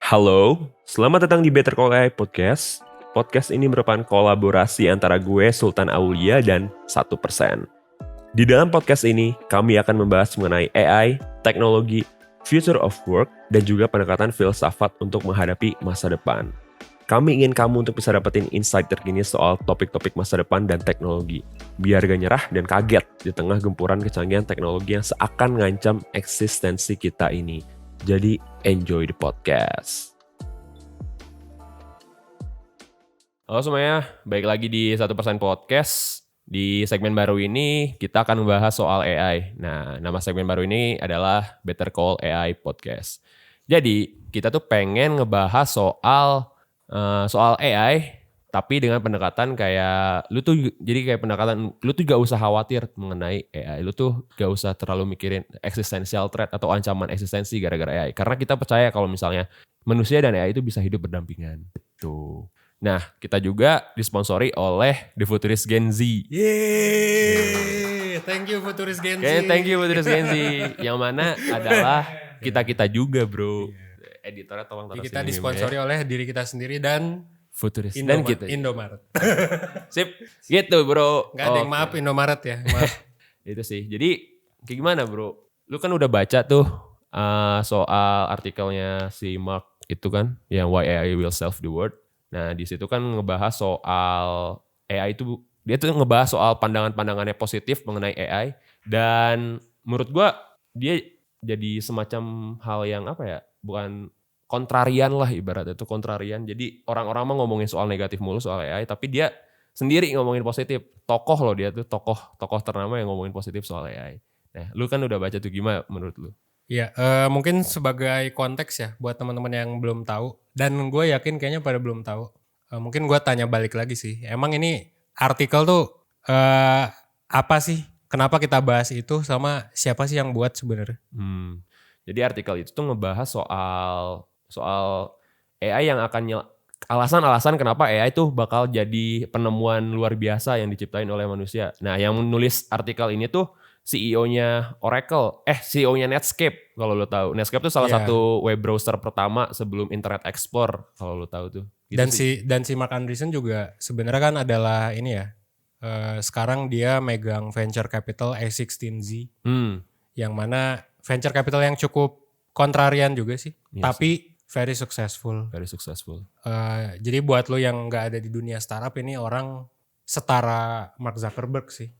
Halo, selamat datang di Better Call AI Podcast. Podcast ini merupakan kolaborasi antara gue, Sultan Aulia, dan 1%. Di dalam podcast ini, kami akan membahas mengenai AI, teknologi, future of work, dan juga pendekatan filsafat untuk menghadapi masa depan. Kami ingin kamu untuk bisa dapetin insight terkini soal topik-topik masa depan dan teknologi. Biar gak nyerah dan kaget di tengah gempuran kecanggihan teknologi yang seakan ngancam eksistensi kita ini. Jadi, enjoy the podcast. Halo semuanya, balik lagi di 1% Podcast. Di segmen baru ini, kita akan membahas soal AI. Nah, nama segmen baru ini adalah Better Call AI Podcast. Jadi, kita tuh pengen ngebahas soal AI, tapi dengan pendekatan kayak lu tuh jadi kayak pendekatan lu tuh gak usah khawatir mengenai AI, lu tuh gak usah terlalu mikirin existential threat atau ancaman eksistensi gara-gara AI, karena kita percaya kalau misalnya manusia dan AI itu bisa hidup berdampingan. Tuh. Nah, kita juga disponsori oleh The Futurist Gen Z. Yeay, thank you Futurist Gen Z. Thank you Futurist Gen Z, yang mana adalah kita juga bro. Editornya tolong taruh Kita sini disponsori oleh diri kita sendiri dan Futurist dan kita. Indomaret. Sip, gitu bro. Gak ada yang maaf Indomaret ya. Maaf. Itu sih. Jadi kayak gimana bro? Lu kan udah baca tuh soal artikelnya si Mark itu kan, yang Why AI Will Save the World. Nah di situ kan ngebahas soal AI itu, dia tuh ngebahas soal pandangan-pandangannya positif mengenai AI, dan menurut gua dia jadi semacam hal yang apa ya? Bukan kontrarian lah, ibaratnya itu kontrarian. Jadi orang-orang mah ngomongin soal negatif mulu soal AI, tapi dia sendiri ngomongin positif. Tokoh loh dia tuh, tokoh ternama yang ngomongin positif soal AI. Nah, lu kan udah baca tuh, gimana menurut lu? Ya, mungkin sebagai konteks ya buat teman-teman yang belum tahu, dan gue yakin kayaknya pada belum tahu. Mungkin gue tanya balik lagi sih. Emang ini artikel tuh apa sih? Kenapa kita bahas itu, sama siapa sih yang buat sebenarnya? Jadi artikel itu tuh ngebahas soal AI yang akan alasan-alasan kenapa AI itu bakal jadi penemuan luar biasa yang diciptain oleh manusia. Nah, yang menulis artikel ini tuh CEO-nya Oracle, CEO-nya Netscape kalau lo tahu. Netscape tuh salah satu web browser pertama sebelum Internet Explorer kalau lo tahu tuh. Gitu dan si Mark Andreessen juga sebenarnya kan adalah ini ya. Sekarang dia megang venture capital A16Z. Yang mana venture capital yang cukup kontrarian juga sih, tapi very successful. Jadi buat lo yang nggak ada di dunia startup, ini orang setara Mark Zuckerberg sih.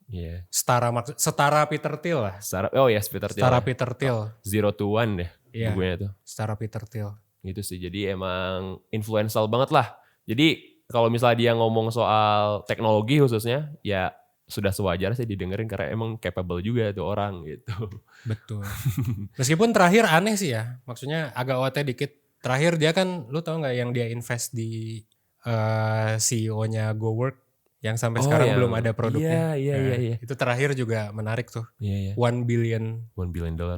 Setara Peter Thiel lah. Setara Peter Thiel. Zero to One deh bukunya tuh. Setara Peter Thiel. Gitu sih. Jadi emang influential banget lah. Jadi kalau misalnya dia ngomong soal teknologi khususnya, ya sudah sewajar sih didengerin karena emang capable juga tuh orang gitu. Betul. Meskipun terakhir aneh sih ya, maksudnya agak OT dikit. Terakhir dia kan, lu tau nggak yang dia invest di CEO-nya GoWork yang sampai sekarang belum ada produknya. Iya. Itu terakhir juga menarik tuh. Iya. $1 billion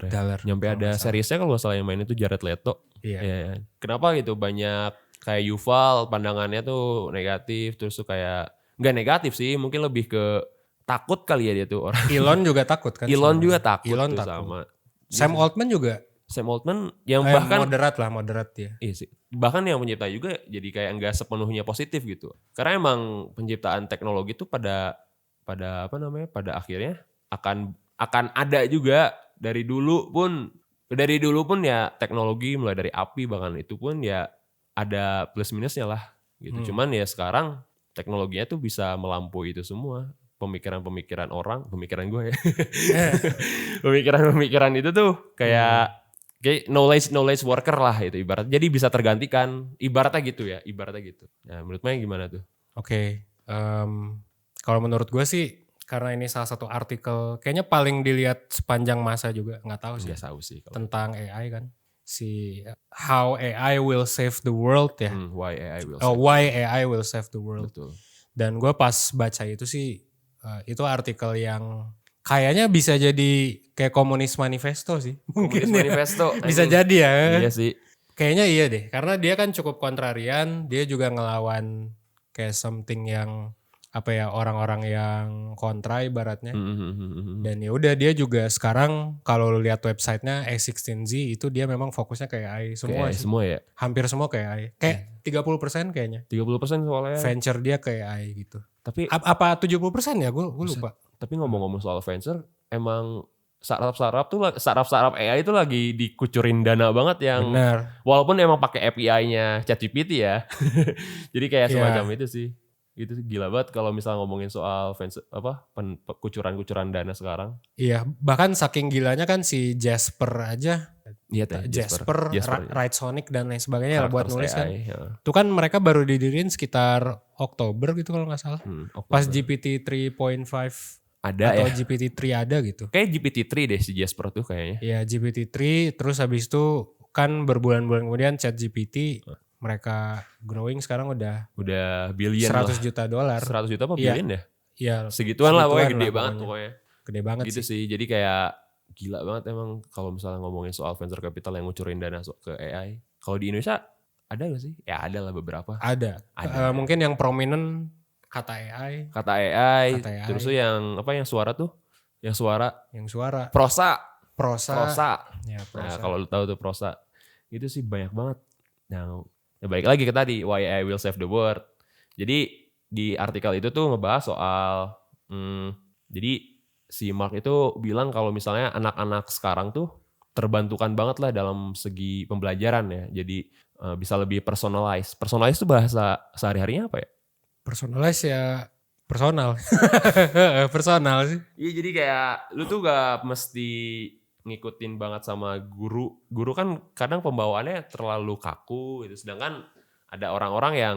ya. Nyampe ada seriesnya kalau nggak salah yang main itu Jared Leto. Iya. Kenapa gitu banyak kayak Yuval pandangannya tuh negatif, terus tuh kayak nggak negatif sih, mungkin lebih ke takut kali ya dia tuh orang. Elon juga takut kan. Elon juga takut Elon tuh takut. sama. Sam Altman juga. Sam Altman yang bahkan moderat ya. Iya sih. Bahkan yang pencipta juga jadi kayak nggak sepenuhnya positif gitu. Karena emang penciptaan teknologi itu pada akhirnya akan ada juga dari dulu pun ya teknologi, mulai dari api bahkan itu pun ya ada plus minusnya lah gitu. Cuman ya sekarang teknologinya tuh bisa melampaui itu semua. Pemikiran gue ya. Pemikiran itu tuh kayak knowledge worker lah itu ibarat. Jadi bisa tergantikan, ibaratnya gitu. Nah, menurut Maya gimana tuh? Oke. Kalau menurut gue sih, karena ini salah satu artikel kayaknya paling dilihat sepanjang masa juga, nggak tahu sih. Tentang AI kan. Si How AI Will Save the World ya. Why AI Will Save the World. Betul. Dan gue pas baca itu sih, itu artikel yang kayaknya bisa jadi kayak komunis manifesto sih. Mungkin manifesto. Bisa jadi ya. Iya sih. Kayaknya iya deh. Karena dia kan cukup kontrarian. Dia juga ngelawan kayak something yang apa ya orang-orang yang kontra ibaratnya. Dan ya udah dia juga sekarang kalau lihat websitenya A16Z itu dia memang fokusnya ke AI semua Kayak sih. semua ya. Hampir semua ke AI. Kayak 30% kayaknya. 30% soalnya. Venture dia ke AI gitu. Tapi apa 70% ya? Gue lupa. Tapi ngomong-ngomong soal venture, emang startup AI itu lagi dikucurin dana banget yang Benar. walaupun emang pakai API-nya ChatGPT ya. Jadi kayak semacam itu sih. Itu gila banget kalau misalnya ngomongin soal venture, kucuran-kucuran dana sekarang. Iya, bahkan saking gilanya kan si Jasper aja. Iya Jasper, Wrightsonic dan lain sebagainya lah buat nulis kan. Ya. Itu kan mereka baru didiriin sekitar Oktober gitu kalau nggak salah. Pas GPT 3.5 ada atau ya. GPT-3 ada gitu. Kayak GPT-3 deh si Jasper tuh kayaknya. Iya GPT-3 terus habis itu kan berbulan-bulan kemudian ChatGPT mereka growing sekarang udah billion 100 juta dolar. 100 juta apa billion ya? Iya. Segituan lah pokoknya gede banget pokoknya. Gede banget gitu sih. Jadi kayak gila banget emang kalau misalnya ngomongin soal venture capital yang ngucurin dana ke AI. Kalau di Indonesia ada gak sih? Ya ada lah beberapa. Ada. Mungkin yang prominent Kata AI. Terus tuh yang apa yang suara tuh? Yang suara. Prosa. Ya, Prosa. Nah, kalau lu tahu tuh Prosa. Itu sih banyak banget. Nah, ya balik lagi ke tadi Why AI Will Save the World. Jadi di artikel itu tuh ngebahas soal jadi si Mark itu bilang kalau misalnya anak-anak sekarang tuh terbantukan banget lah dalam segi pembelajaran ya. Jadi bisa lebih personalize. Personalize itu bahasa sehari-harinya apa ya? Personalize ya personal. Personal sih. Iya jadi kayak lu tuh gak mesti ngikutin banget sama guru. Guru kan kadang pembawaannya terlalu kaku gitu. Sedangkan ada orang-orang yang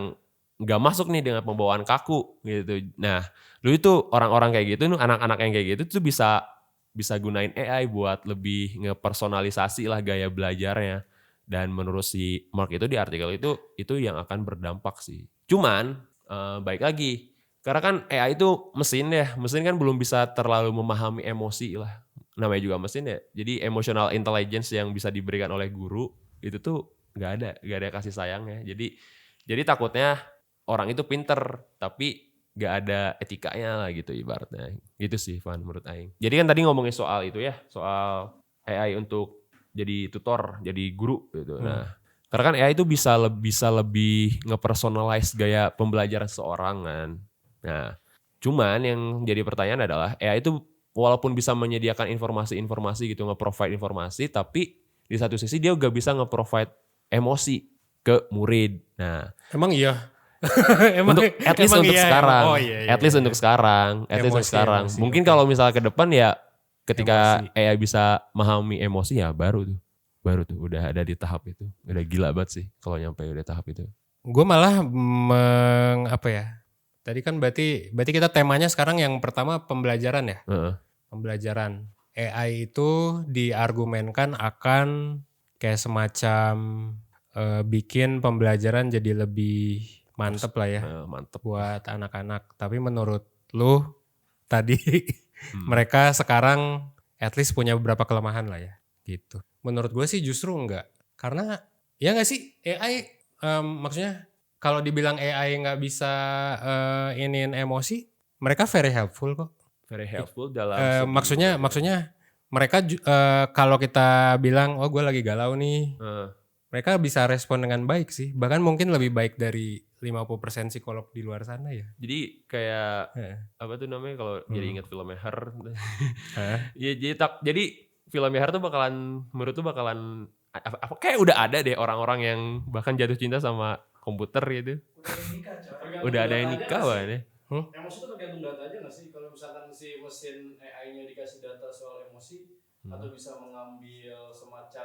gak masuk nih dengan pembawaan kaku gitu. Nah lu itu orang-orang kayak gitu, anak-anak yang kayak gitu tuh bisa gunain AI buat lebih ngepersonalisasi lah gaya belajarnya. Dan menurut si Mark itu di artikel itu yang akan berdampak sih. Cuman baik lagi karena kan AI itu mesin kan belum bisa terlalu memahami emosi lah, namanya juga mesin ya. Jadi emotional intelligence yang bisa diberikan oleh guru itu tuh nggak ada kasih sayangnya. Jadi takutnya orang itu pinter tapi nggak ada etikanya lah gitu ibaratnya. Gitu sih Van menurut Aing. Jadi kan tadi ngomongin soal itu ya, soal AI untuk jadi tutor, jadi guru gitu. Nah karena kan AI itu bisa lebih ngepersonalize gaya pembelajaran seseorang kan. Nah, cuman yang jadi pertanyaan adalah AI itu walaupun bisa menyediakan informasi-informasi gitu, nge-provide informasi, tapi di satu sisi dia juga bisa nge-provide emosi ke murid. Nah, emang iya. At least untuk sekarang. Iya. At least untuk sekarang. Mungkin kalau misalnya ke depan ya ketika AI bisa memahami emosi ya baru tuh udah ada di tahap itu. Udah gila banget sih kalau nyampe udah tahap itu. Gue malah tadi kan berarti kita temanya sekarang yang pertama pembelajaran ya. Pembelajaran. AI itu diargumenkan akan kayak semacam bikin pembelajaran jadi lebih mantep lah ya. Mantep. Buat anak-anak. Tapi menurut lu tadi mereka sekarang at least punya beberapa kelemahan lah ya. Gitu. Menurut gue sih justru enggak. Karena ya enggak sih AI maksudnya kalau dibilang AI nggak bisa iniin emosi, mereka very helpful kok. Very helpful dalam maksudnya mereka kalau kita bilang oh gue lagi galau nih. Mereka bisa respon dengan baik sih. Bahkan mungkin lebih baik dari 50% psikolog di luar sana ya. Jadi kayak apa tuh namanya kalau jadi ingat filmnya Her. Jadi filmnya Her tuh menurut tuh bakalan kayak udah ada deh orang-orang yang bahkan jatuh cinta sama komputer gitu. Udah ada yang nikah kan ya. Emosi itu tergantung datanya nggak sih? Kalau misalkan si mesin AI-nya dikasih data soal emosi atau bisa mengambil semacam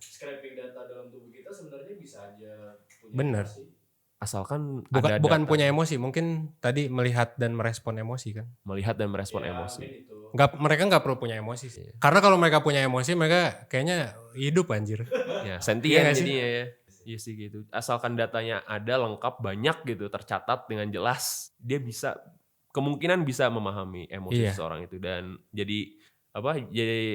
scraping data dalam tubuh kita, sebenarnya bisa aja punya emosi. Asalkan bukan punya emosi, mungkin tadi melihat dan merespon emosi kan. Melihat dan merespon emosi. Mereka nggak perlu punya emosi sih. Karena kalau mereka punya emosi, mereka kayaknya hidup anjir. Ya, sentien jadinya ya. Iya sih gitu. Asalkan datanya ada lengkap banyak gitu, tercatat dengan jelas, dia kemungkinan bisa memahami emosi seseorang itu dan jadi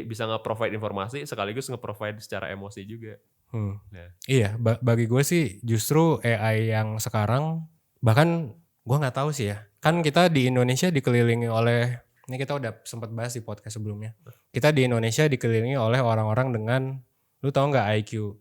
bisa nge-provide informasi sekaligus nge-provide secara emosi juga. Iya, bagi gue sih justru AI yang sekarang bahkan Gue nggak tahu sih ya. Kan kita di Indonesia dikelilingi oleh, ini kita udah sempat bahas di podcast sebelumnya. Kita di Indonesia dikelilingi oleh orang-orang dengan, lu tahu nggak IQ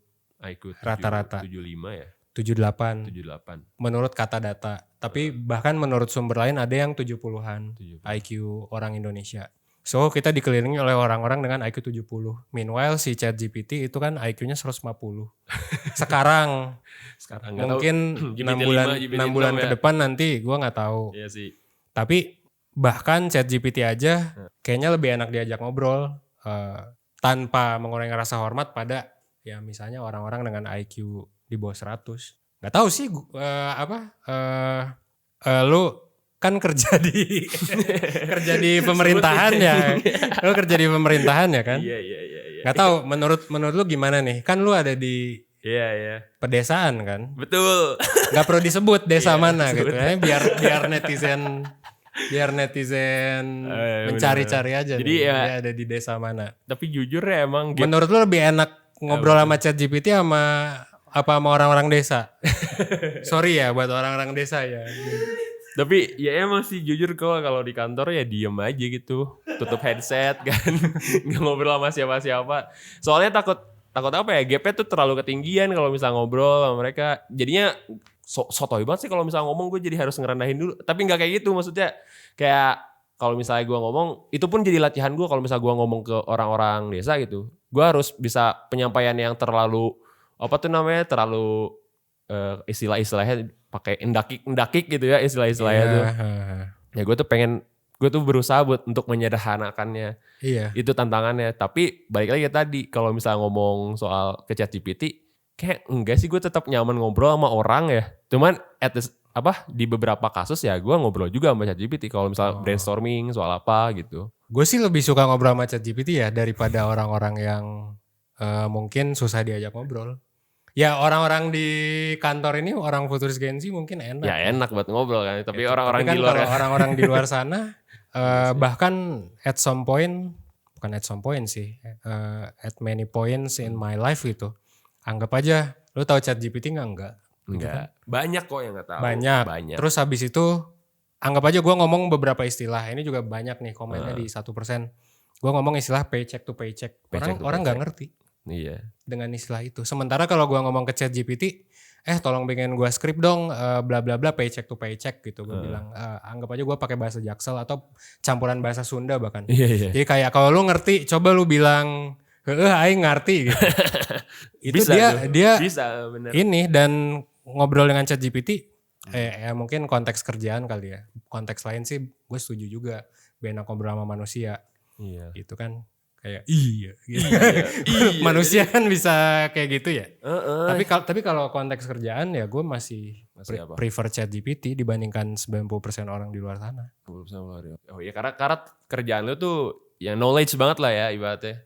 rata-rata 75 ya? 78 menurut kata data. Tapi bahkan menurut sumber lain ada yang 70-an 70. IQ orang Indonesia. So kita dikelilingi oleh orang-orang dengan IQ 70. Meanwhile si ChatGPT itu kan IQ-nya 150. Sekarang mungkin 6 bulan ke depan nanti gue gak tahu. Iya sih. Tapi bahkan ChatGPT aja kayaknya lebih enak diajak ngobrol tanpa mengurangi rasa hormat pada ya misalnya orang-orang dengan IQ di bawah 100. Gak tahu sih lu kan kerja di kerja di pemerintahan ya. Lu kerja di pemerintahan ya kan? Iya. Gak tahu menurut lu gimana nih? Kan lu ada di pedesaan kan? Betul. Gak perlu disebut desa mana gitu. Biar netizen mencari-cari aja. Jadi nih, dia ada di desa mana. Tapi jujur ya emang menurut lu lebih enak ngobrol sama ChatGPT sama orang-orang desa? Sorry ya buat orang-orang desa ya. Tapi ya emang sih jujur kalau di kantor ya diem aja gitu. Tutup headset kan. Gak ngobrol sama siapa-siapa. Soalnya takut apa ya, gapnya tuh terlalu ketinggian kalau misalnya ngobrol sama mereka. Jadinya sotoy banget sih kalau misalnya ngomong, gue jadi harus ngerendahin dulu. Tapi gak kayak gitu, maksudnya kayak kalau misalnya gue ngomong, itu pun jadi latihan gue kalau misalnya gue ngomong ke orang-orang desa gitu. Gue harus bisa penyampaian yang terlalu terlalu istilah-istilahnya pakai endakik gitu ya istilah-istilahnya tuh. Ya gue tuh berusaha untuk menyederhanakannya. Iya. Itu tantangannya. Tapi balik lagi tadi kalau misalnya ngomong soal ke ChatGPT, kayak enggak sih, gue tetap nyaman ngobrol sama orang ya. Cuman di beberapa kasus ya gue ngobrol juga sama ChatGPT kalau misalnya brainstorming soal apa gitu. Gue sih lebih suka ngobrol sama ChatGPT ya daripada orang-orang yang mungkin susah diajak ngobrol. Ya orang-orang di kantor ini, orang futuris Gen Z mungkin enak. Ya enak buat ngobrol kan. Tapi gitu. orang-orang kan di luar orang-orang di luar sana bahkan at many points in my life gitu. Anggap aja, lu tahu ChatGPT enggak? Enggak. Banyak kok yang enggak tahu. Banyak. Terus habis itu anggap aja gue ngomong beberapa istilah. Ini juga banyak nih komennya di 1%. Gue ngomong istilah paycheck to paycheck. Orang nggak ngerti. Iya. Dengan istilah itu. Sementara kalau gue ngomong ke ChatGPT, tolong bikin gue script dong, bla bla bla paycheck to paycheck gitu. Gue bilang, anggap aja gue pakai bahasa Jaksel atau campuran bahasa Sunda bahkan. Iya. Jadi kayak kalau lu ngerti, coba lu bilang, aing ngerti gitu. Itu bisa, dia bisa, bener. Ini dan ngobrol dengan ChatGPT, mungkin konteks kerjaan kali ya. Konteks lain sih gue setuju juga. Biar ngobrol sama manusia. Iya. Gitu kan. Kayak iya. Manusia kan bisa kayak gitu ya. Tapi kalau konteks kerjaan ya gue masih prefer ChatGPT dibandingkan 90% orang di luar sana. 90% oh iya, karena kerjaan lu tuh yang knowledge banget lah ya ibaratnya.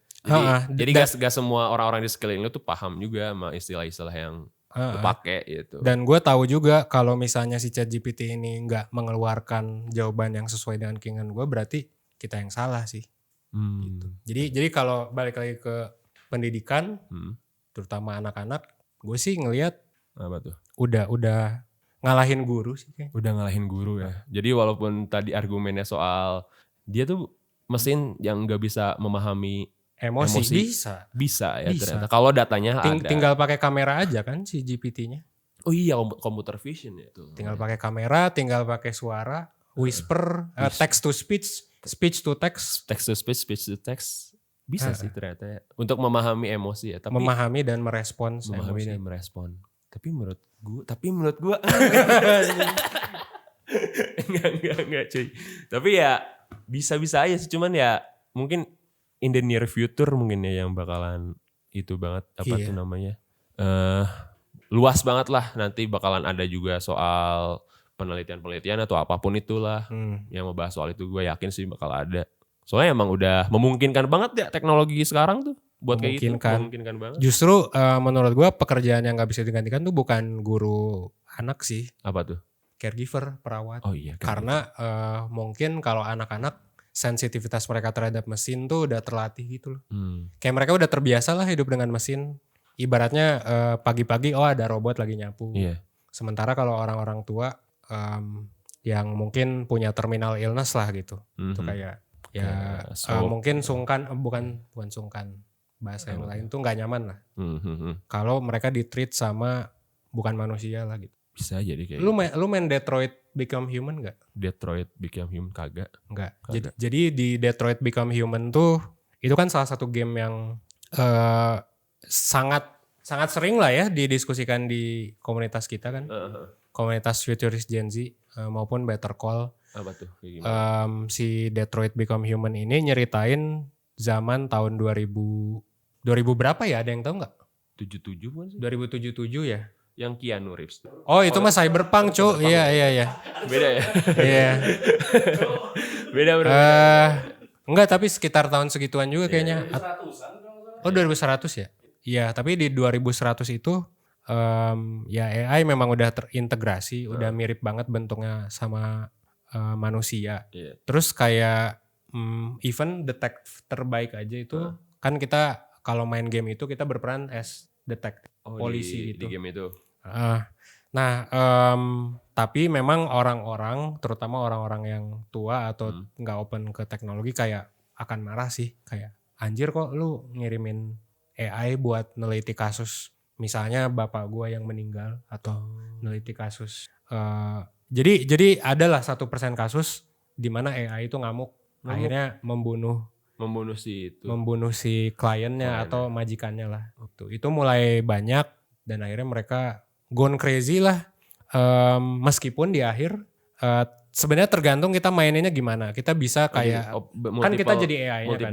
Jadi gak semua orang-orang di sekeliling lu tuh paham juga sama istilah-istilah yang lu pakai gitu. Dan gue tahu juga kalau misalnya si ChatGPT ini nggak mengeluarkan jawaban yang sesuai dengan keinginan gue, berarti kita yang salah sih. Gitu. Jadi kalau balik lagi ke pendidikan, terutama anak-anak, gue sih ngelihat apa tuh? Udah ngalahin guru sih kayaknya. Udah ngalahin guru ya. Jadi walaupun tadi argumennya soal dia tuh mesin yang nggak bisa memahami emosi. Bisa ya ternyata. Kalau datanya ada. Tinggal pakai kamera aja kan si GPT-nya. Oh iya, computer vision ya tuh. Tinggal pakai kamera, tinggal pakai suara, whisper, text to speech. Speech to text. Text to speech, speech to text. Bisa sih ternyata ya. Untuk memahami emosi ya. Tapi memahami dan merespons emosi. Dan merespon. Tapi menurut gue enggak cuy. Tapi ya bisa-bisa aja sih. Cuman ya mungkin in the near future mungkin ya yang bakalan itu banget. Apa tuh namanya. Luas banget lah. Nanti bakalan ada juga soal penelitian-penelitian atau apapun itulah yang membahas soal itu. Gue yakin sih bakal ada. Soalnya emang udah memungkinkan banget ya teknologi sekarang tuh buat kayak gitu. Memungkinkan banget. Justru menurut gue pekerjaan yang gak bisa digantikan tuh bukan guru anak sih. Apa tuh? Caregiver, perawat. Oh iya. Karena mungkin kalau anak-anak sensitivitas mereka terhadap mesin tuh udah terlatih gitu loh. Kayak mereka udah terbiasa lah hidup dengan mesin. Ibaratnya pagi-pagi ada robot lagi nyapu. Iya. Sementara kalau orang-orang tua yang mungkin punya terminal illness lah gitu. Itu kayak ya mungkin sungkan, bukan sungkan, bahasa yang lain tuh nggak nyaman lah. Kalau mereka di-treat sama bukan manusia lah gitu. Bisa jadi kayak lu main Detroit Become Human gak? Detroit Become Human kagak. Enggak. Jadi di Detroit Become Human tuh itu kan salah satu game yang sangat sering lah ya didiskusikan di komunitas kita kan. Komunitas Futurist Gen Z maupun Better Call. Apa tuh? Si Detroit Become Human ini nyeritain zaman tahun 2000 berapa ya? Ada yang tahu nggak? 77 bukan sih? 2077 ya. Yang Keanu Reeves. Oh itu mah Cyberpunk cuy. Iya. Beda ya? Iya. Beda bro. Enggak, tapi sekitar tahun segituan juga kayaknya. 2100-an. Oh 2100 ya? Iya, tapi di 2100 itu ya AI memang udah terintegrasi, udah mirip banget bentuknya sama manusia. Terus kayak even detective terbaik aja itu kan kita kalau main game itu kita berperan as detective polisi di game itu. Tapi memang orang-orang, terutama orang-orang yang tua atau nggak open ke teknologi kayak akan marah sih, kayak anjir kok lu ngirimin AI buat neliti kasus misalnya bapak gua yang meninggal atau neliti kasus. Jadi adalah 1% kasus di mana AI itu ngamuk akhirnya membunuh si kliennya atau majikannya lah. Itu mulai banyak dan akhirnya mereka gone crazy lah. Meskipun di akhir sebenarnya tergantung kita maininnya gimana. Kita bisa kayak kan kita jadi AI-nya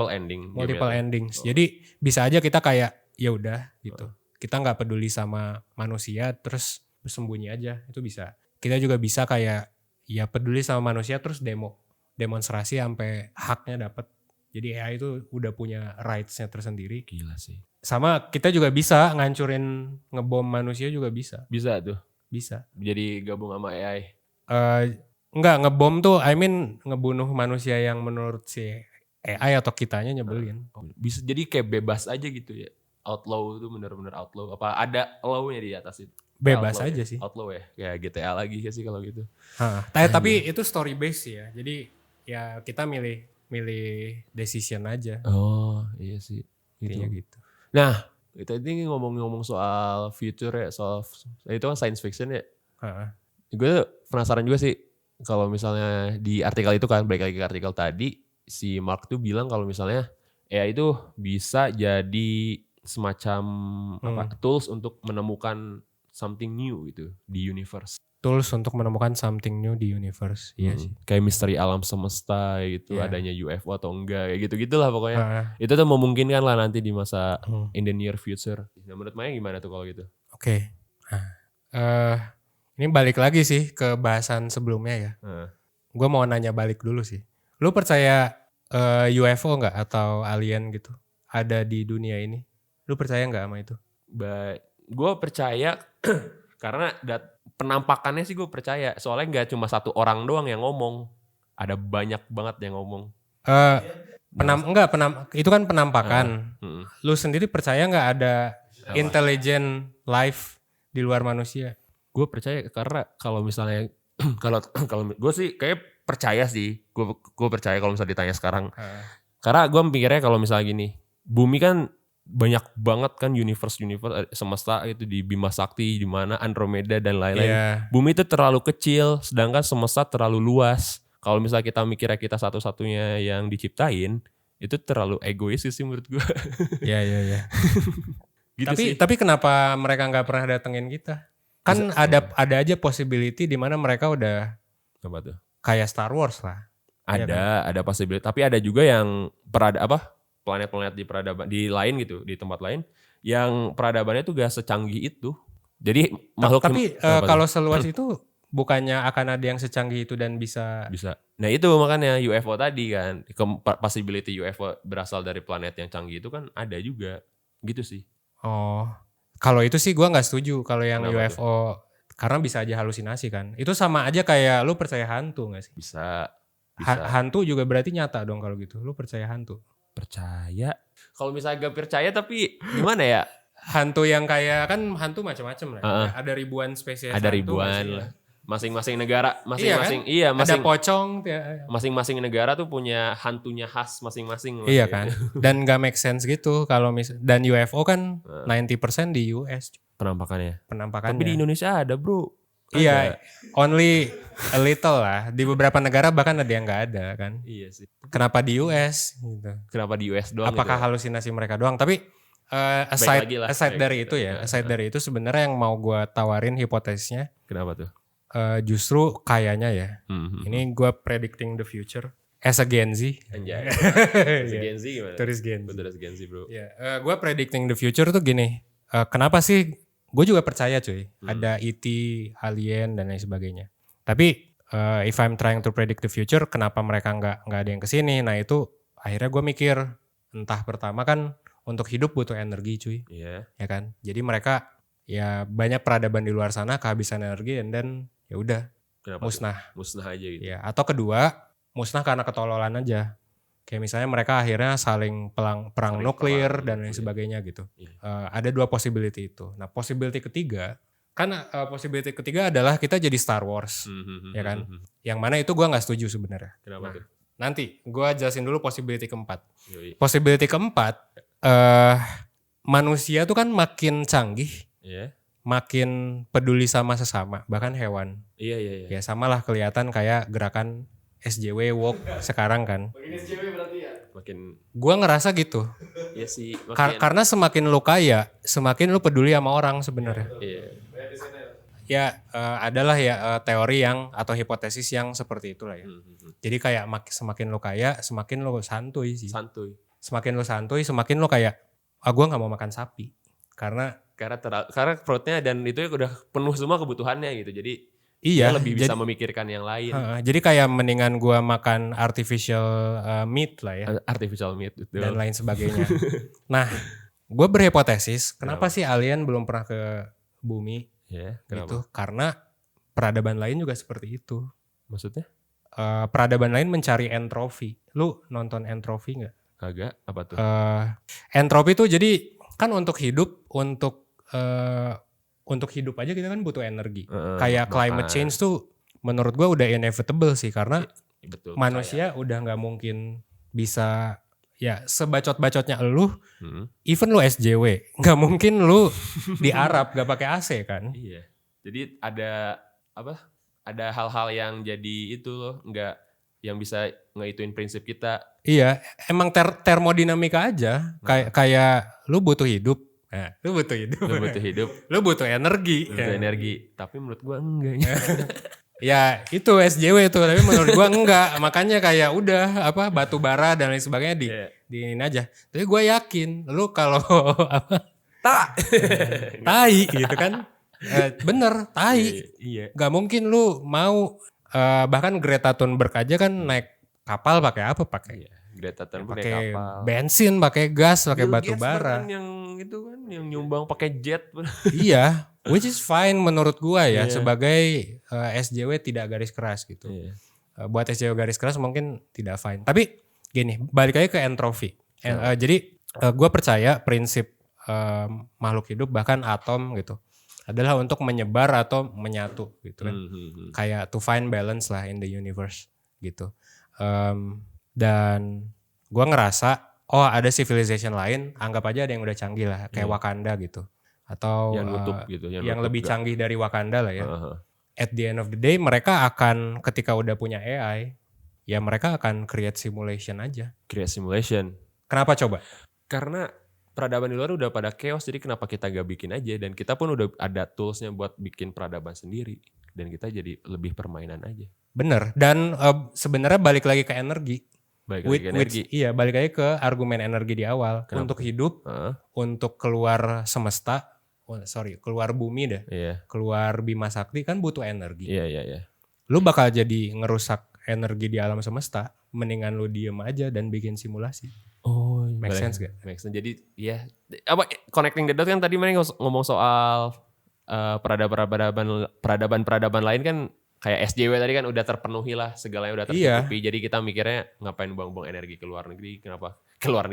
multiple endings. Jadi bisa aja kita kayak ya udah gitu. Kita nggak peduli sama manusia terus bersembunyi aja, itu bisa. Kita juga bisa kayak ya peduli sama manusia terus demonstrasi sampai haknya dapat. Jadi AI itu udah punya rights-nya tersendiri. Gila sih. Sama kita juga bisa ngancurin ngebom manusia juga bisa. Bisa tuh. Bisa. Jadi gabung sama AI. Enggak, ngebom tuh I mean ngebunuh manusia yang menurut si AI atau kitanya nyebelin. Bisa jadi kayak bebas aja gitu ya. Outlaw itu bener-bener outlaw. Apa ada law-nya di atas itu? Bebas outlaw aja ya? sih. Outlaw ya. Kayak GTA lagi sih kalau gitu. Tapi itu story base ya. Jadi ya kita milih decision aja. Oh iya sih. Gitu. Nah kita ini ngomong-ngomong soal future ya. Itu kan science fiction ya. Gue penasaran juga sih. Kalau misalnya di artikel itu kan, balik lagi ke artikel tadi. Si Mark tuh bilang kalau misalnya AI itu bisa jadi semacam tools untuk menemukan something new gitu di universe. Tools untuk menemukan something new di universe. Iya sih. Kayak misteri alam semesta gitu, adanya UFO atau enggak, kayak gitu-gitulah pokoknya. Itu tuh memungkinkan lah nanti di masa in the near future. Nah, menurut Maya gimana tuh kalau gitu? Oke. Ini balik lagi sih ke bahasan sebelumnya ya. Gue mau nanya balik dulu sih. Lu percaya UFO nggak atau alien gitu ada di dunia ini? Lu percaya nggak sama itu? Gue percaya karena penampakannya sih gue percaya. Soalnya nggak cuma satu orang doang yang ngomong, ada banyak banget yang ngomong. Itu kan penampakan. Lu sendiri percaya nggak ada intelligent life di luar manusia? Gue percaya karena kalau misalnya kalau gue sih kayak percaya sih. Gue percaya kalau misalnya ditanya sekarang. Karena gue mikirnya kalau misalnya gini, bumi kan banyak banget kan universe semesta itu di Bima Sakti, di mana Andromeda dan lain-lain. Bumi itu terlalu kecil, sedangkan semesta terlalu luas. Kalau misalnya kita mikirnya kita satu-satunya yang diciptain, itu terlalu egois sih menurut gue. Iya. Gitu tapi kenapa mereka nggak pernah datengin kita? Kan ada aja possibility di mana mereka udah apa tuh? Kayak Star Wars lah. Ada possibility, tapi ada juga yang planet-planet di peradaban di lain gitu, di tempat lain yang peradabannya tuh gak secanggih itu. Jadi makhluk kalau seluas itu bukannya akan ada yang secanggih itu dan bisa. Nah itu makanya UFO tadi kan, possibility UFO berasal dari planet yang canggih itu kan ada juga gitu sih. Oh, kalau itu sih gue nggak setuju kalau yang Kenapa UFO tuh? Karena bisa aja halusinasi kan. Itu sama aja kayak lu percaya hantu nggak sih? Bisa. Hantu juga berarti nyata dong kalau gitu. Lu percaya hantu? Percaya. Kalau misalnya gak percaya tapi gimana ya? Hantu yang kayak kan hantu macam-macam lah. Ada ribuan spesies. Ada ribuan lah. Masing-masing negara, ada pocong. Masing-masing negara tuh punya hantunya khas masing-masing. Iya kan. Dan gak make sense gitu kalau dan UFO kan 90% di US. Penampakannya. Tapi di Indonesia ada bro. Iya, only a little lah. Di beberapa negara bahkan ada yang gak ada kan. Iya sih. Kenapa di US gitu? Kenapa di US doang? Apakah halusinasi mereka doang? Tapi aside dari itu sebenarnya yang mau gue tawarin hipotesisnya. Kenapa tuh? Justru kayaknya ya. Ini gue predicting the future as a Gen Z. Anjay. As a Gen Z gimana? Turis Gen Z. Betul as Gen Z bro. Gue predicting the future tuh gini. Kenapa sih? Gue juga percaya cuy. Ada ET, alien dan lain sebagainya. Tapi if I'm trying to predict the future, kenapa mereka nggak ada yang kesini? Nah itu akhirnya gue mikir, entah pertama kan untuk hidup butuh energi cuy. Iya. Ya kan. Jadi mereka ya banyak peradaban di luar sana kehabisan energi dan ya udah musnah aja gitu. Ya, atau kedua musnah karena ketololan aja. Kayak misalnya mereka akhirnya saling perang nuklir dan lain sebagainya gitu. Iya. Ada dua possibility itu. Nah, possibility ketiga adalah kita jadi Star Wars, ya kan? Yang mana itu gue nggak setuju sebenarnya. Kenapa tuh? Nanti gue jelasin dulu possibility keempat. Yoi. Possibility keempat, manusia tuh kan makin canggih. Yeah. Makin peduli sama sesama, bahkan hewan. Iya. Ya samalah kelihatan kayak gerakan SJW woke sekarang kan. Makin SJW berarti ya? Gua ngerasa gitu. Iya sih. Karena semakin lu kaya, semakin lu peduli sama orang sebenarnya. Iya. Ya adalah ya teori yang atau hipotesis yang seperti itulah ya. Jadi kayak semakin lu kaya, semakin lu santuy sih. Semakin lu santuy, semakin lu kayak, gua nggak mau makan sapi. Karena perutnya dan itu udah penuh semua kebutuhannya gitu. Jadi iya, dia lebih bisa memikirkan yang lain. Jadi kayak mendingan gua makan artificial meat lah ya. Artificial meat itu. Dan lain sebagainya. Nah, gua berhipotesis kenapa sih alien belum pernah ke bumi? Ya, gitu. Karena peradaban lain juga seperti itu. Maksudnya? Peradaban lain mencari entropi. Lu nonton entropi nggak? Kagak. Apa tuh? Entropi tuh jadi kan untuk hidup hidup aja kita kan butuh energi. Kayak climate change tuh menurut gua udah inevitable sih karena betul, manusia udah nggak mungkin bisa ya sebacot-bacotnya lu, even lu SJW nggak mungkin lu di Arab gak pakai AC kan? Iya. Jadi ada hal-hal yang jadi itu loh nggak yang bisa ngeituin prinsip kita. Iya, emang termodinamika aja. Kayak lu butuh hidup. Nah, lu butuh hidup. Lu butuh energi. Tapi menurut gua enggak. Ya itu SJW itu, tapi menurut gua enggak. Makanya kayak udah batu bara dan lain sebagainya diinin aja. Tapi gua yakin lu kalau tai gitu kan. Bener, tai. Iya. Gak mungkin lu mau bahkan Greta Thunberg aja kan naik kapal pakai apa? Greta Thunberg pakai kapal. Bensin, pakai gas, pakai batu bara. Kan yang itu kan yang nyumbang pakai jet. Iya, which is fine menurut gua ya sebagai SJW tidak garis keras gitu. Buat SJW garis keras mungkin tidak fine. Tapi gini, balik lagi ke entropi. Jadi gua percaya prinsip makhluk hidup bahkan atom gitu adalah untuk menyebar atau menyatu gitu kan. Kayak to find balance lah in the universe gitu. Dan gue ngerasa ada civilization lain, anggap aja ada yang udah canggih lah kayak Wakanda gitu. Atau yang nutup gitu, yang lebih canggih dari Wakanda lah ya. At the end of the day mereka akan ketika udah punya AI, ya mereka akan create simulation aja. Create simulation. Kenapa coba? Karena peradaban di luar udah pada chaos, jadi kenapa kita gak bikin aja? Dan kita pun udah ada toolsnya buat bikin peradaban sendiri. Dan kita jadi lebih permainan aja. Bener, dan sebenarnya balik lagi ke energi. Balik lagi ke argumen energi di awal. Kenapa? Untuk hidup, untuk keluar semesta, keluar bumi deh. Keluar Bima Sakti kan butuh energi. Iya. Lu bakal jadi ngerusak energi di alam semesta, mendingan lu diem aja dan bikin simulasi. Oh, make sense gak? Make sense. Jadi ya connecting the dots kan tadi mana ngomong soal peradaban lain kan kayak SJW tadi kan udah terpenuhi lah, segalanya udah tercukupi. Jadi kita mikirnya ngapain buang-buang energi ke luar negeri, kenapa keluar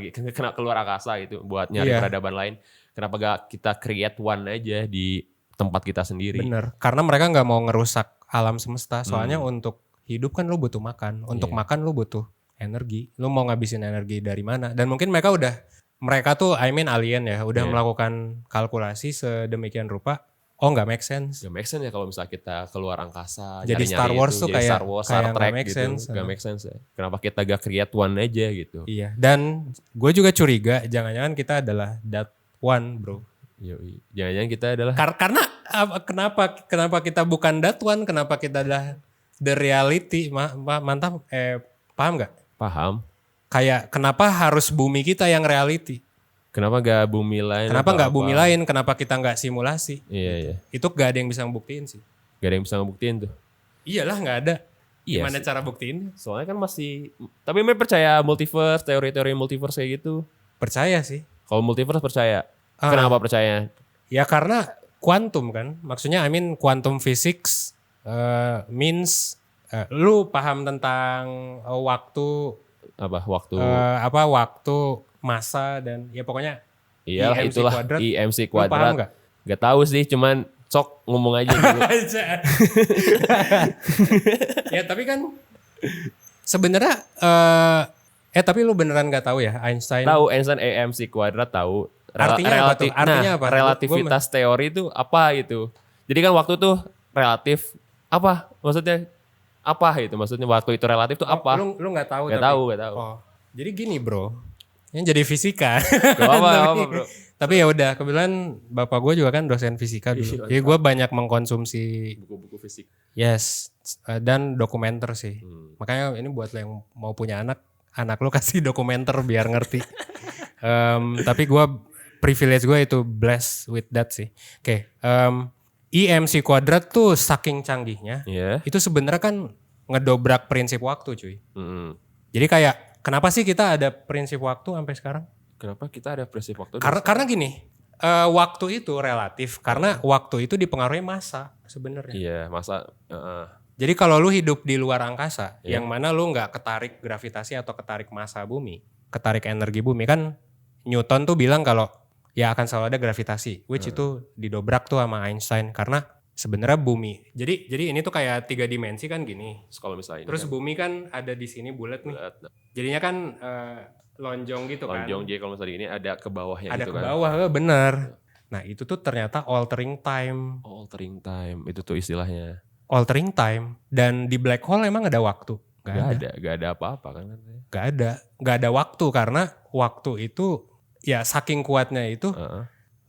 angkasa gitu buat nyari peradaban lain. Kenapa gak kita create one aja di tempat kita sendiri? Bener, karena mereka gak mau ngerusak alam semesta. Soalnya untuk hidup kan lu butuh makan. Untuk makan lu butuh energi. Lu mau ngabisin energi dari mana? Dan mungkin mereka tuh alien ya, udah melakukan kalkulasi sedemikian rupa. Oh nggak make sense. Gak make sense ya kalau misalnya kita keluar angkasa. Jadi Star Wars tuh kayak Star Wars, Star Trek make gitu. sense. Gak make sense ya. Kenapa kita gak create one aja gitu. Iya. Dan gue juga curiga jangan-jangan kita adalah that one bro. Yoi. Jangan-jangan kita adalah. Karena kenapa kita bukan that one? Kenapa kita adalah the reality? Mantap. Paham gak? Paham. Kayak kenapa harus bumi kita yang reality? Kenapa gak bumi lain? Kenapa gak bumi lain? Kenapa kita gak simulasi? Iya. Itu gak ada yang bisa ngebuktiin sih. Gak ada yang bisa ngebuktiin tuh. Iyalah gak ada. Iya Gimana sih. cara buktiin? Soalnya kan masih. Tapi memang percaya multiverse, teori-teori multiverse kayak gitu. Percaya sih. Kalau multiverse percaya. Kenapa percaya? Ya karena kuantum kan. Maksudnya quantum physics means lu paham tentang waktu. Apa waktu? Waktu, masa dan ya pokoknya. Iyalah IMC itulah kuadrat. IMC Lu paham kuadrat. gak? Gak tahu sih, cuman sok ngomong aja dulu. Ya tapi kan sebenarnya tapi lu beneran gak tahu ya Einstein? Tahu Einstein IMC kuadrat tahu. Artinya apa tuh? Artinya apa? Relativitas teori itu apa gitu. Jadi kan waktu tuh relatif apa? Maksudnya apa itu? Maksudnya waktu itu relatif tuh apa? Lu nggak tahu? Gak tahu. Oh, jadi gini bro, yang jadi fisika. Gak apa bro. Tapi ya udah, kebetulan bapak gue juga kan dosen fisika dulu. Jadi gue banyak mengkonsumsi Buku-buku fisik. yes dan dokumenter sih. Makanya ini buat lo yang mau punya anak lo kasih dokumenter biar ngerti. Tapi gue privilege gue itu blessed with that sih. Oke. IMC kuadrat tuh saking canggihnya, itu sebenarnya kan ngedobrak prinsip waktu cuy. Jadi kayak kenapa sih kita ada prinsip waktu sampai sekarang? Kenapa kita ada prinsip waktu? Karena gini, waktu itu relatif karena waktu itu dipengaruhi massa sebenarnya. Iya, masa. Jadi kalau lu hidup di luar angkasa, yang mana lu nggak ketarik gravitasi atau ketarik massa bumi, ketarik energi bumi kan Newton tuh bilang kalau ya akan selalu ada gravitasi, which itu didobrak tuh sama Einstein karena sebenarnya bumi. Jadi ini tuh kayak 3 dimensi kan gini. Kalau misalnya. Terus bumi kan ada di sini bulat nih. Jadinya kan lonjong gitu kan. Lonjong, jadi kalau misalnya ini ada ke bawahnya ada gitu ke kan. bawah, bener. Nah itu tuh ternyata altering time. Altering time, itu tuh istilahnya. Altering time. Dan di black hole emang ada waktu? Gak ada apa-apa kan. Gak ada waktu karena waktu itu ya saking kuatnya itu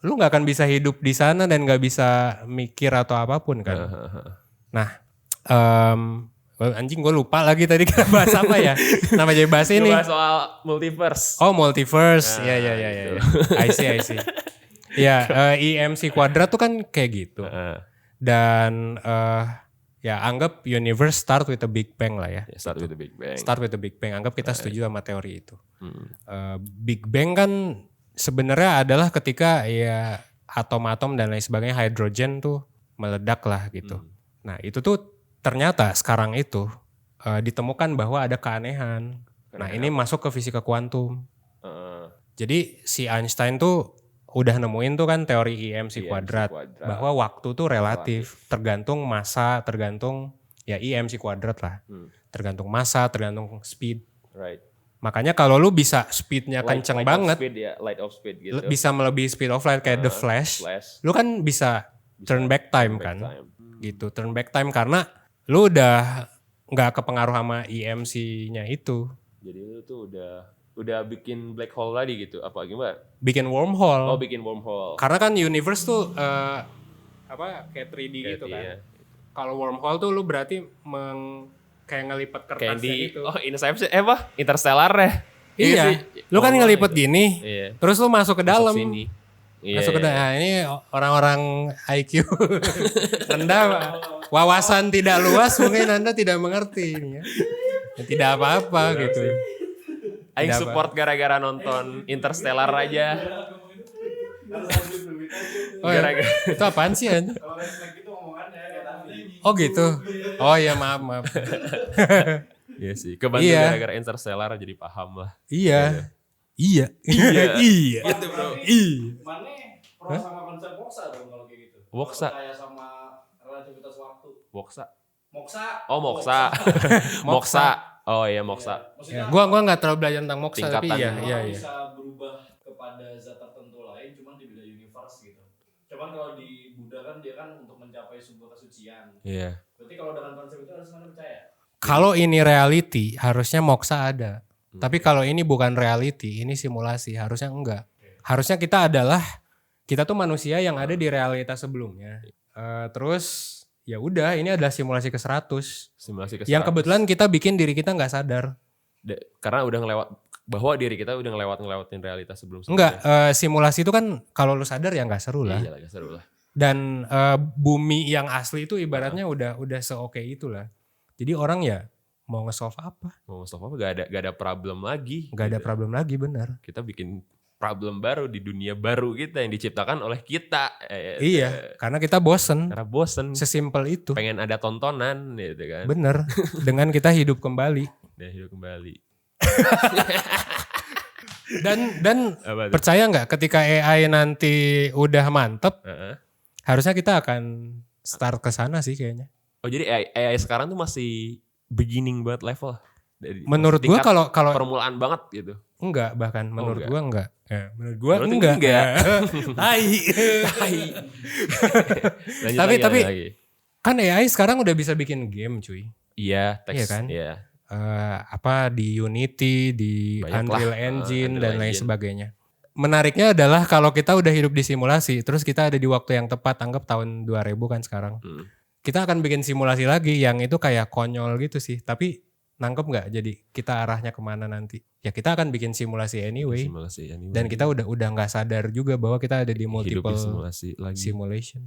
lu gak akan bisa hidup di sana dan gak bisa mikir atau apapun kan. Nah anjing gue lupa lagi tadi kita bahas apa ya. Nama jadi bahas ini. Bahas soal multiverse. Oh multiverse. Ya. I see. Ya IMC kuadrat tuh kan kayak gitu. Dan ya anggap universe start with a big bang lah ya. Start with the big bang. Start with the big bang. Anggap kita setuju sama teori itu. Big bang kan sebenarnya adalah ketika ya atom-atom dan lain sebagainya hidrogen tuh meledak lah gitu. Nah itu tuh ternyata sekarang itu ditemukan bahwa ada keanehan. Nah ini masuk ke fisika kuantum. Jadi si Einstein tuh udah nemuin tuh kan teori IMC kuadrat. Bahwa waktu tuh relatif. Tergantung massa, tergantung ya IMC kuadrat lah. Tergantung massa, tergantung speed. Right. Makanya kalau lu bisa speednya kenceng banget. Light of speed gitu. Bisa melebihi speed of light kayak The Flash. Lu kan bisa turn back time kan. Gitu, turn back time karena lu udah gak kepengaruh sama IMC-nya itu. Jadi lu tuh udah bikin black hole tadi gitu, apa gimana? Bikin wormhole. Oh bikin wormhole. Karena kan universe tuh kayak 3D gitu kan. Iya. Kalau wormhole tuh lu berarti kayak ngelipet kertasnya gitu. Oh Inception, Interstellar ya? Iya, lu kan ngelipet gini, terus lu masuk ke dalam. Masuk ke dalam. Nah, ini orang-orang IQ rendah, wawasan tidak luas, mungkin Anda tidak mengerti ini ya. Tidak apa-apa gitu. Aing support gara-gara nonton Interstellar aja. Gara-gara. Itu apaan sih Anda? Oh gitu. Oh iya maaf. Iya sih, kebantu gara-gara Interstellar jadi paham lah. Iya. Gitu bro. Mana pro sama konsep Woksa dong kalau kayak gitu. Woksa. Percaya sama relativitas waktu. Woksa. Moksa. Oh, Moksa. Moksa. Oh iya, Moksa. Ya, gua nggak terlalu belajar tentang Moksa tapi iya. Bisa berubah kepada zat tertentu lain cuman di beda universe gitu. Cuman kalau di Buddha kan dia kan untuk mencapai sebuah kesucian. Iya. Berarti kalau dengan konsep itu harus mana percaya? Kalau ini reality harusnya Moksa ada. Tapi kalau ini bukan reality, ini simulasi, harusnya enggak. Harusnya kita tuh manusia yang ada di realitas sebelumnya. Terus ya udah, ini adalah simulasi ke-100. Simulasi ke-100. Yang kebetulan kita bikin diri kita nggak sadar. Karena udah bahwa diri kita udah ngelewatin realitas sebelumnya. Enggak, simulasi itu kan kalau lu sadar ya nggak seru lah. Iya, nggak seru lah. Dan bumi yang asli itu ibaratnya udah se-oke itulah. Jadi orang ya mau nge-solve apa? Gak ada problem lagi. Gak ada problem lagi, benar. Kita bikin problem baru di dunia baru kita yang diciptakan oleh kita. Iya, karena kita bosen. Karena bosen. Sesimpel itu. Pengen ada tontonan gitu kan. Bener, dengan kita hidup kembali. Dan percaya nggak ketika AI nanti udah mantep, harusnya kita akan start ke sana sih kayaknya. Oh jadi AI sekarang tuh masih beginning banget level? Menurut gua kalau permulaan banget gitu. Enggak, bahkan menurut gua enggak. Ya, menurut gua enggak. Tai. Tapi kan AI sekarang udah bisa bikin game, cuy. Iya, teks. Iya kan? Iya. Di Unity, di Banyak Unreal lah, Engine Unreal dan lain Engine. sebagainya. Menariknya adalah kalau kita udah hidup di simulasi, terus kita ada di waktu yang tepat, anggap tahun 2000 kan sekarang. Kita akan bikin simulasi lagi yang itu kayak konyol gitu sih, tapi nangkep nggak? Jadi kita arahnya kemana nanti? Ya kita akan bikin simulasi anyway. Dan kita udah nggak sadar juga bahwa kita ada di multiple simulation.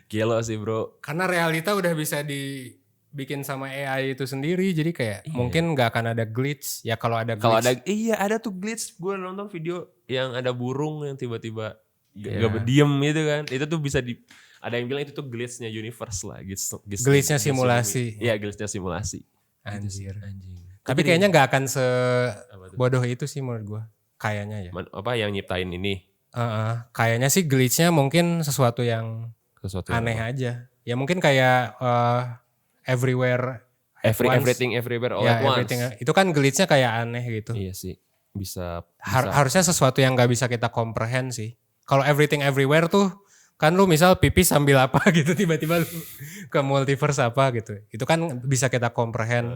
Gila sih bro. Karena realita udah bisa dibikin sama AI itu sendiri, jadi kayak mungkin nggak akan ada glitch. Ya kalau ada glitch. Ada tuh glitch. Gue nonton video yang ada burung yang tiba-tiba gak berdiam gitu kan. Itu tuh bisa ada yang bilang itu tuh glitchnya universe lah. Glitchnya simulasi. Iya, glitchnya simulasi. Anjir. Tapi kayaknya nggak akan sebodoh itu sih menurut gue. Kayaknya ya. Apa yang nyiptain ini? Kayaknya sih glitchnya mungkin sesuatu yang aneh aja. Ya mungkin kayak everything everywhere all at once. Itu kan glitchnya kayak aneh gitu. Iya sih. Bisa. Harusnya sesuatu yang nggak bisa kita comprehend sih. Kalau everything everywhere tuh kan lu misal pipis sambil apa gitu, tiba-tiba lu ke multiverse apa gitu. Itu kan bisa kita comprehend.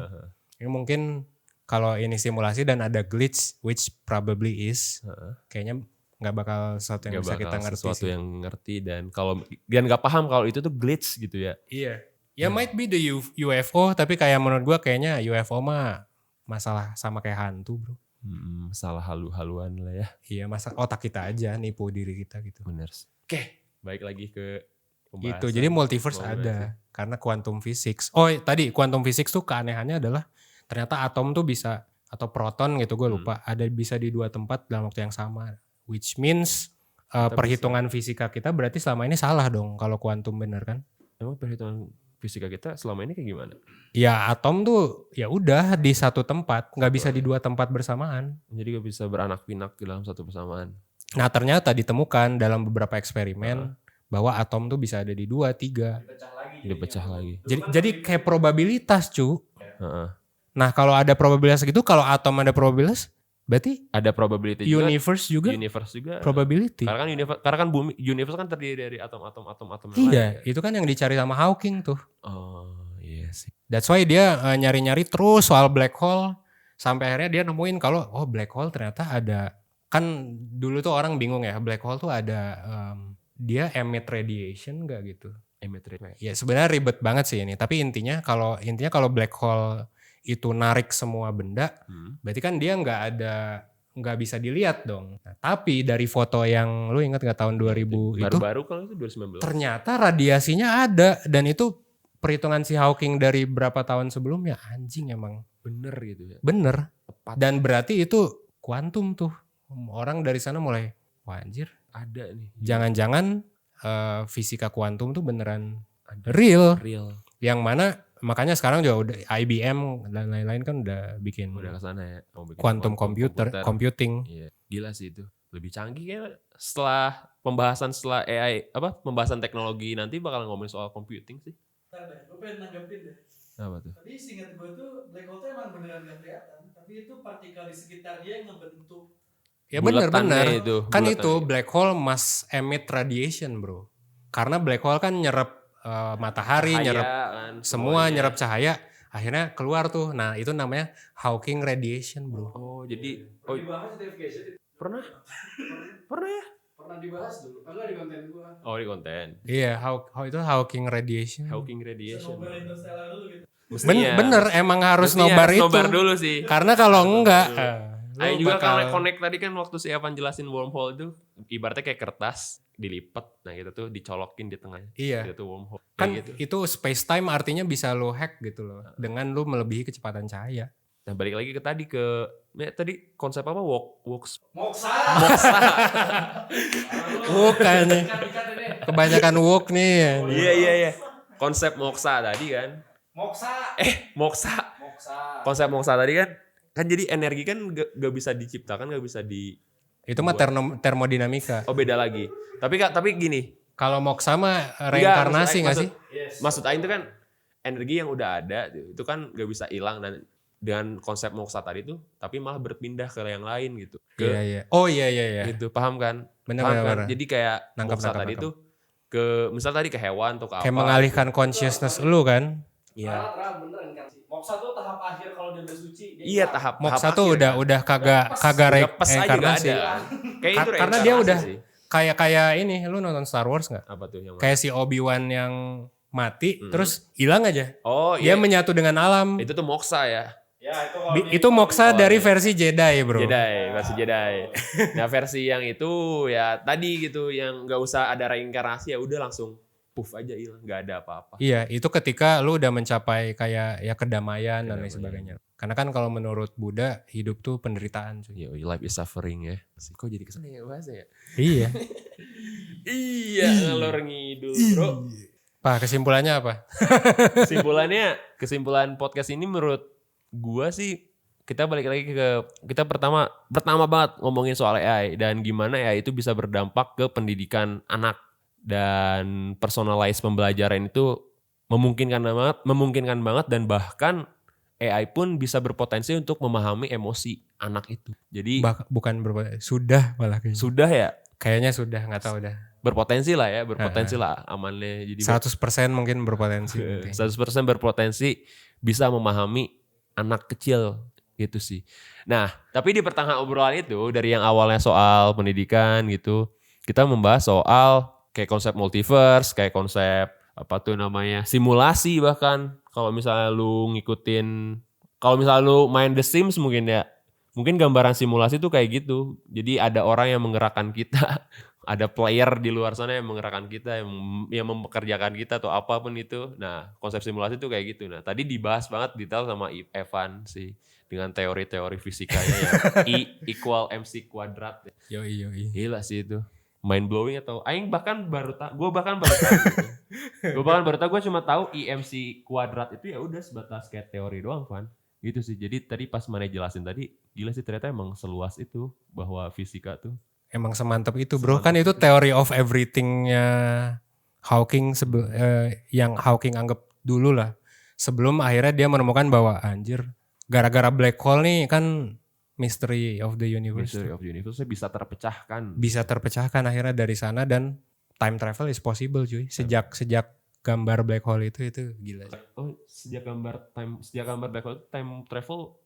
Ini mungkin kalau ini simulasi dan ada glitch, which probably is, kayaknya nggak bakal sesuatu yang bisa kita ngerti. Sesuatu yang ngerti dan nggak paham kalau itu tuh glitch gitu ya. Iya. Ya might be the UFO, tapi kayak menurut gua kayaknya UFO mah masalah sama kayak hantu bro. Masalah halu-haluan lah ya. Iya, masa otak kita aja nipu diri kita gitu. Bener. Oke. Baik lagi ke pembahasan. Itu, jadi multiverse ada. Karena quantum physics. Oh tadi quantum physics tuh keanehannya adalah ternyata atom tuh bisa, atau proton gitu gue lupa, ada bisa di dua tempat dalam waktu yang sama. Which means perhitungan fisika kita berarti selama ini salah dong kalau quantum bener kan. Emang perhitungan fisika kita selama ini kayak gimana? Ya atom tuh ya udah di satu tempat, gak bisa di dua tempat bersamaan. Jadi gak bisa beranak pinak dalam satu bersamaan. Nah ternyata ditemukan dalam beberapa eksperimen bahwa atom tuh bisa ada di 2, 3. Dipecah lagi. Jadi kayak probabilitas cu. Nah kalau ada probabilitas gitu, kalau atom ada probabilitas, berarti ada probability universe juga. Probability. Karena kan bumi, universe kan terdiri dari atom-atom. Iya, itu kan yang dicari sama Hawking tuh. Oh iya sih. That's why dia nyari-nyari terus soal black hole. Sampai akhirnya dia nemuin kalau black hole ternyata ada. Kan dulu tuh orang bingung ya, black hole tuh ada dia emit radiation gak gitu? Emit radiation. Ya sebenarnya ribet banget sih ini. Tapi intinya kalau black hole itu narik semua benda, berarti kan dia nggak bisa dilihat dong. Nah, tapi dari foto yang lu ingat nggak tahun 2000 itu? Baru kalau itu 2019. Ternyata radiasinya ada dan itu perhitungan si Hawking dari berapa tahun sebelumnya, anjing emang. Bener gitu ya. Bener. Tepat. Dan berarti itu kuantum tuh. Orang dari sana mulai, wah anjir. Ada nih. Jangan-jangan fisika kuantum tuh beneran real. Yang mana makanya sekarang juga udah IBM dan lain-lain kan udah bikin kesana ya. Quantum computing. Iya, gila sih itu. Lebih canggih kayak setelah AI, pembahasan teknologi nanti bakal ngomongin soal computing sih. Ntar deh, gue pengen nanggepin deh. Apa tuh? Tadi seingat gue tuh black hole tuh emang beneran gak kelihatan, tapi itu partikel di sekitar dia yang ngebentuk. Ya benar-benar. Kan buletannya. itu black hole must emit radiation bro. Karena black hole kan nyerap matahari, Cahaya, nyerap kan, semua, semuanya. nyerap cahaya. Akhirnya keluar tuh. Nah itu namanya Hawking radiation bro. Oh jadi Dibahas di FGC. pernah ya? Pernah dibahas dulu. Enggak di konten gue. Oh di konten. Iya, itu Hawking radiation. Hawking radiation. Nobar Interstellar dulu gitu. Bener, emang harus Mestinya nobar harus itu. nobar dulu sih. Karena kalau enggak, Ayo juga karena connect tadi kan waktu si Evan jelasin wormhole itu ibaratnya kayak kertas dilipat, nah gitu tuh dicolokin di tengahnya. Iya. Itu wormhole. Kan Kayak gitu. itu space time artinya bisa lo hack gitu loh, dengan lo melebihi kecepatan cahaya. Nah balik lagi ke tadi konsep apa walks. Moksa. Bukan nih. Kebanyakan walk nih. Iya. Konsep moksa tadi kan. Moksa. Konsep moksa tadi kan jadi energi kan gak bisa diciptakan, gak bisa di. Itu mah termodinamika. Oh beda lagi. Tapi gini. Kalau moksa mah reinkarnasi nggak sih? Maksud Aing itu kan energi yang udah ada itu kan gak bisa hilang dan dengan konsep moksa tadi tuh tapi malah berpindah ke yang lain gitu. Iya. Oh iya. Gitu, paham kan? Benar. Jadi kayak moksa tadi tuh ke misal tadi ke hewan atau ke apa. Kayak mengalihkan consciousness lu kan? Iya. Beneran kan. Moksa tuh tahap akhir kalau dia udah suci. Iya tahap Moksa tuh akhir, udah kagak reinkarnasi. Kayak itu Karena dia udah sih. kayak ini, lu nonton Star Wars nggak? Apa tuh yang Kayak si Obi-Wan yang mati terus hilang aja. Oh Dia iya. menyatu dengan alam. Itu tuh moksa ya. Ya Itu moksa dari versi Jedi bro. Versi Jedi. Nah versi yang itu ya tadi gitu yang nggak usah ada reinkarnasi ya udah langsung puff aja hilang, nggak ada apa-apa. Iya, itu ketika lu udah mencapai kayak ya kedamaian dan lain sebagainya. Karena kan kalau menurut Buddha hidup tuh penderitaan cuy. Yo, life is suffering ya. Kok jadi kesana ya bahasa ya? Iya. Iya ngalor ngidul bro. Pak kesimpulannya apa? Kesimpulan podcast ini menurut gua sih kita balik lagi kita pertama banget ngomongin soal AI dan gimana ya itu bisa berdampak ke pendidikan anak dan personalized pembelajaran itu memungkinkan banget dan bahkan AI pun bisa berpotensi untuk memahami emosi anak itu. Jadi sudah malah kayaknya. Sudah ya? Kayaknya sudah, nggak tahu dah. Berpotensi lah amannya. Jadi 100% mungkin berpotensi. 100% berpotensi bisa memahami anak kecil gitu sih. Nah, tapi di pertengahan obrolan itu dari yang awalnya soal pendidikan gitu, kita membahas soal kayak konsep multiverse, kayak konsep apa tuh namanya simulasi bahkan kalau misalnya lu main The Sims mungkin gambaran simulasi tuh kayak gitu. Jadi ada orang yang menggerakkan kita, ada player di luar sana yang menggerakkan kita, yang mempekerjakan kita atau apapun itu. Nah konsep simulasi tuh kayak gitu. Nah tadi dibahas banget detail sama Evan sih dengan teori-teori fisikanya yang E = MC². Yoi. Gila sih itu. Mind blowing atau gue bahkan baru tahu gue cuma tahu IMC² itu ya udah sebatas kayak teori doang Van gitu sih. Jadi tadi pas mana jelasin tadi gila sih ternyata emang seluas itu bahwa fisika tuh emang semantap itu bro. Kan itu theory of everything-nya Hawking yang Hawking anggap dulu lah sebelum akhirnya dia menemukan bahwa anjir gara-gara black hole nih kan Mystery of the Universe bisa terpecahkan. Bisa terpecahkan akhirnya dari sana dan time travel is possible cuy. Sejak gambar black hole itu gila. Oh, sejak gambar black hole time travel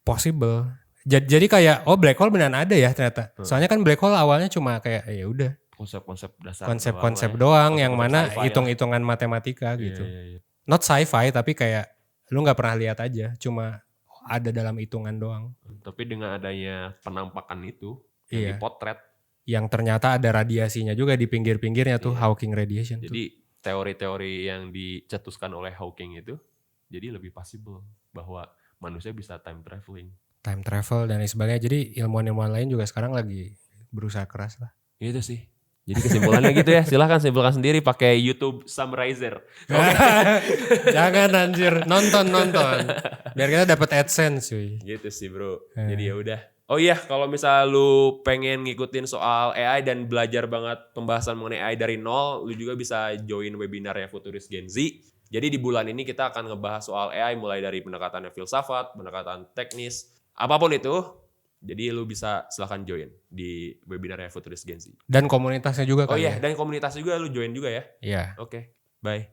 possible. Jadi kayak black hole beneran ada ya ternyata. Soalnya kan black hole awalnya cuma kayak ya udah konsep dasar. Konsep doang yang mana hitung-hitungan matematika gitu. Iya. Not sci-fi tapi kayak lu nggak pernah lihat aja, cuma ada dalam hitungan doang. Tapi dengan adanya penampakan itu yang dipotret yang ternyata ada radiasinya juga di pinggir-pinggirnya tuh Hawking radiation. Jadi teori-teori yang dicetuskan oleh Hawking itu jadi lebih possible bahwa manusia bisa time travel dan lain sebagainya. Jadi ilmuwan-ilmuwan lain juga sekarang lagi berusaha keras lah. Itu sih. Jadi kesimpulannya gitu ya. Silahkan simpulkan sendiri pakai YouTube Summarizer. Jangan anjir, nonton. Biar kita dapat AdSense cuy. Gitu sih bro. Jadi ya udah. Oh iya, kalau misal lu pengen ngikutin soal AI dan belajar banget pembahasan mengenai AI dari nol, lu juga bisa join webinarnya Futurist Gen Z. Jadi di bulan ini kita akan ngebahas soal AI mulai dari pendekatannya filsafat, pendekatan teknis, apapun itu. Jadi lu bisa silahkan join di webinarnya Futurist Gen Z. Dan komunitasnya juga Oh iya, dan komunitas juga lu join juga ya? Iya. Oke, bye.